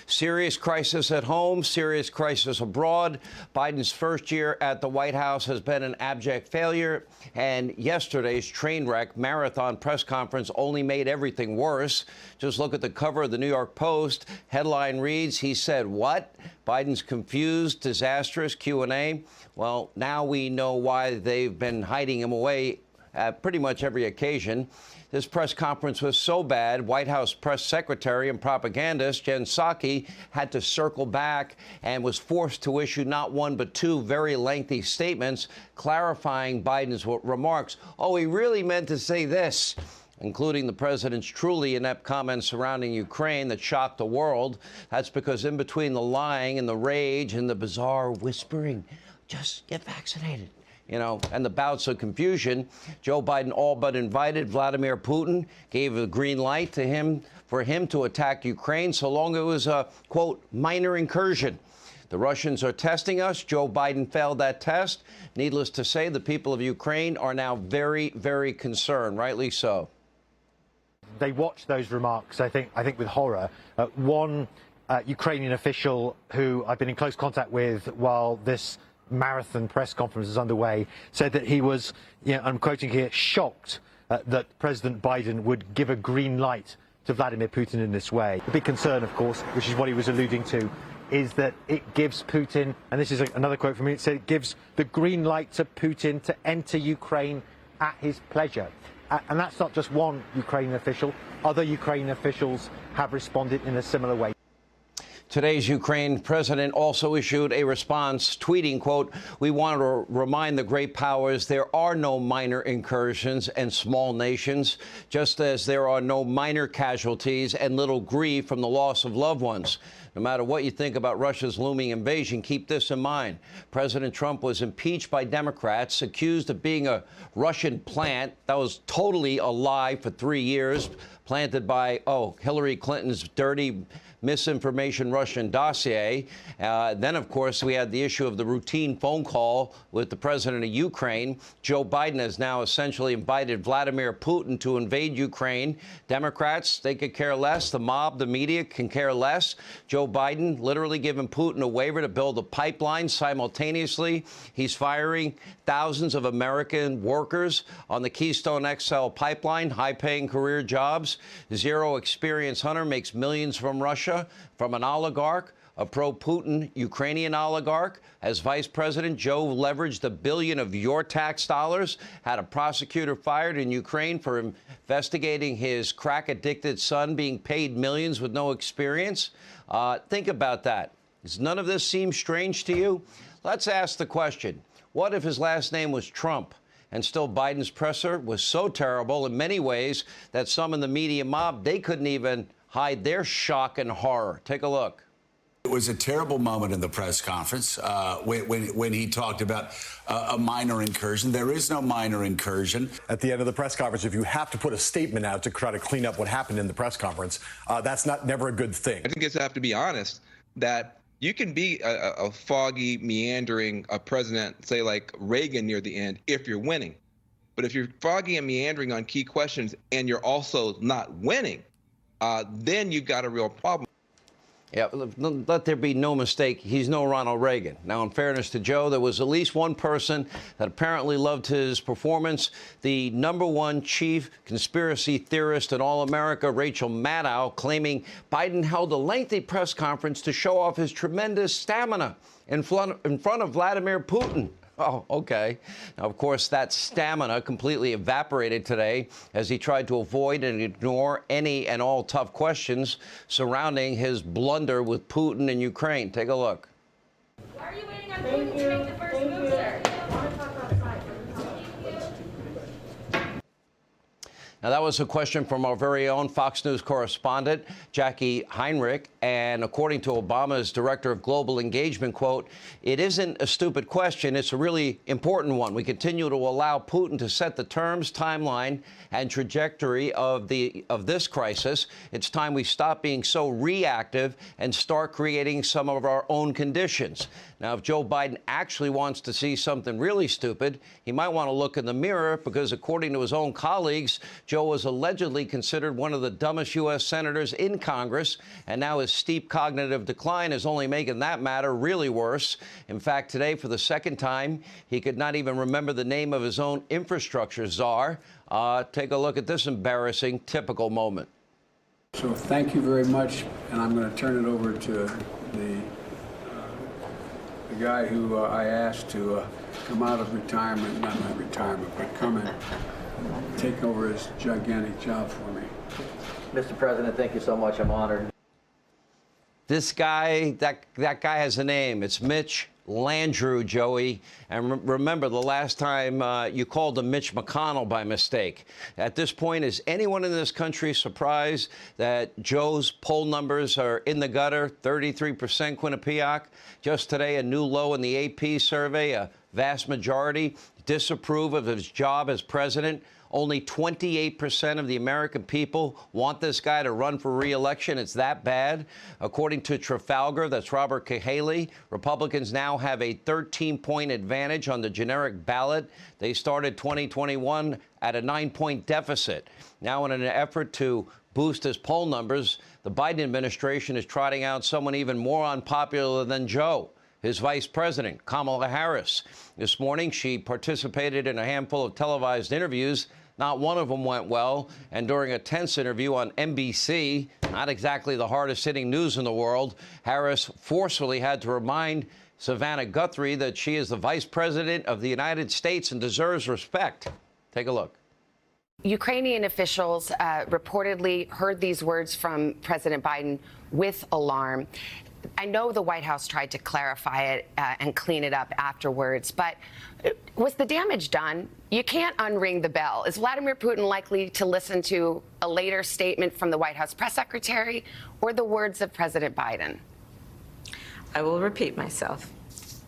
Serious crisis at home, serious crisis abroad. Biden's first year at the White House has been an abject failure, and yesterday's train wreck marathon press conference only made everything worse. Just look at the cover of the New York Post. Headline reads, "He said what? Biden's confused, disastrous Q&A." Well, now we know why they've been hiding him away at pretty much every occasion. This press conference was so bad, White House press secretary and propagandist Jen Psaki had to circle back and was forced to issue not one but two very lengthy statements clarifying Biden's remarks. Oh, he really meant to say this, including the president's truly inept comments surrounding Ukraine that shocked the world. That's because in between the lying and the rage and the bizarre whispering, just get vaccinated, and the bouts of confusion, Joe Biden all but invited Vladimir Putin, gave a green light to him for him to attack Ukraine so long it was a, quote, minor incursion. The Russians are testing us. Joe Biden failed that test. Needless to say, the people of Ukraine are now very, very concerned, rightly so. They watched those remarks, I think with horror. One Ukrainian official who I've been in close contact with while this marathon press conference is underway said that he was, I'm quoting here, shocked that President Biden would give a green light to Vladimir Putin in this way. The big concern, of course, which is what he was alluding to, is that it gives Putin, and this is another quote from him, it said it gives the green light to Putin to enter Ukraine at his pleasure. And that's not just one Ukrainian official. Other Ukrainian officials have responded in a similar way. Today's Ukraine president also issued a response, tweeting, quote, "We want to remind the great powers there are no minor incursions and small nations, just as there are no minor casualties and little grief from the loss of loved ones. No matter what you think about Russia's looming invasion, keep this in mind. President Trump was impeached by Democrats, accused of being a Russian plant. That was totally a lie for 3 years, planted by, Hillary Clinton's dirty misinformation Russian dossier. Then, of course, we had the issue of the routine phone call with the president of Ukraine. Joe Biden has now essentially invited Vladimir Putin to invade Ukraine. Democrats, they could care less. The mob, the media can care less. Joe Biden literally giving Putin a waiver to build a pipeline simultaneously. He's firing thousands of American workers on the Keystone XL pipeline, high-paying career jobs. Zero experience Hunter makes millions from Russia, from an oligarch, a pro-Putin Ukrainian oligarch. As vice president, Joe leveraged $1 billion of your tax dollars, had a prosecutor fired in Ukraine for investigating his crack-addicted son being paid millions with no experience. Think about that. Does none of this seem strange to you? Let's ask the question, what if his last name was Trump? And still Biden's presser was so terrible in many ways that some in the media mob, they couldn't even hide their shock and horror. Take a look. It was a terrible moment in the press conference when he talked about a minor incursion. There is no minor incursion. At the end of the press conference, if you have to put a statement out to try to clean up what happened in the press conference, that's never a good thing. I think it's have to be honest that you can be a foggy, meandering president, say like Reagan near the end, if you're winning. But if you're foggy and meandering on key questions and you're also not winning, then you've got a real problem. Yeah, let there be no mistake. He's no Ronald Reagan. Now, in fairness to Joe, there was at least one person that apparently loved his performance. The #1 chief conspiracy theorist in all America, Rachel Maddow, claiming Biden held a lengthy press conference to show off his tremendous stamina in front of Vladimir Putin. Oh, OK. Now, of course, that stamina completely evaporated today as he tried to avoid and ignore any and all tough questions surrounding his blunder with Putin and Ukraine. Take a look. Why are you waiting on Putin to make the first move, sir? Now, that was a question from our very own Fox News correspondent, Jackie Heinrich. And according to Obama's director of global engagement, quote, "It isn't a stupid question. It's a really important one. We continue to allow Putin to set the terms, timeline, and trajectory of this crisis. It's time we stop being so reactive and start creating some of our own conditions." Now, if Joe Biden actually wants to see something really stupid, he might want to look in the mirror because, according to his own colleagues, Joe was allegedly considered one of the dumbest U.S. senators in Congress, and now his steep cognitive decline is only making that matter really worse. In fact, today, for the second time, he could not even remember the name of his own infrastructure czar. Take a look at this embarrassing, typical moment. So thank you very much, and I'm going to turn it over to the guy who I asked to come out of retirement, not retirement, but come and take over his gigantic job for me. Mr. President, thank you so much. I'm honored. This guy, that guy has a name. It's Mitch Landrieu, Joey. And remember, the last time you called him Mitch McConnell by mistake. At this point, is anyone in this country surprised that Joe's poll numbers are in the gutter? 33% Quinnipiac. Just today, a new low in the AP survey. A vast majority disapprove of his job as president. Only 28% of the American people want this guy to run for re-election. It's that bad. According to Trafalgar, that's Robert Cahaley, Republicans now have a 13-point advantage on the generic ballot. They started 2021 at a 9-point deficit. Now, in an effort to boost his poll numbers, the Biden administration is trotting out someone even more unpopular than Joe, his vice president, Kamala Harris. This morning, she participated in a handful of televised interviews. Not one of them went well. And during a tense interview on NBC, not exactly the hardest-hitting news in the world, Harris forcefully had to remind Savannah Guthrie that she is the vice president of the United States and deserves respect. Take a look. Ukrainian officials reportedly heard these words from President Biden with alarm. I know the White House tried to clarify it and clean it up afterwards, but was the damage done? You can't unring the bell. Is Vladimir Putin likely to listen to a later statement from the White House press secretary or the words of President Biden? I will repeat myself.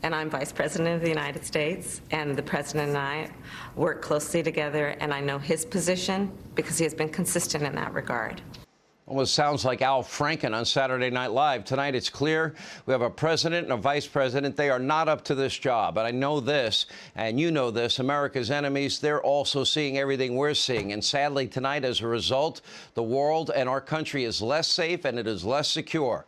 And I'm Vice President of the United States, and the President and I work closely together, and I know his position because he has been consistent in that regard. Almost sounds like Al Franken on Saturday Night Live. Tonight, it's clear we have a president and a vice president. They are not up to this job. But I know this, and you know this, America's enemies, they're also seeing everything we're seeing. And sadly, tonight, as a result, the world and our country is less safe and it is less secure.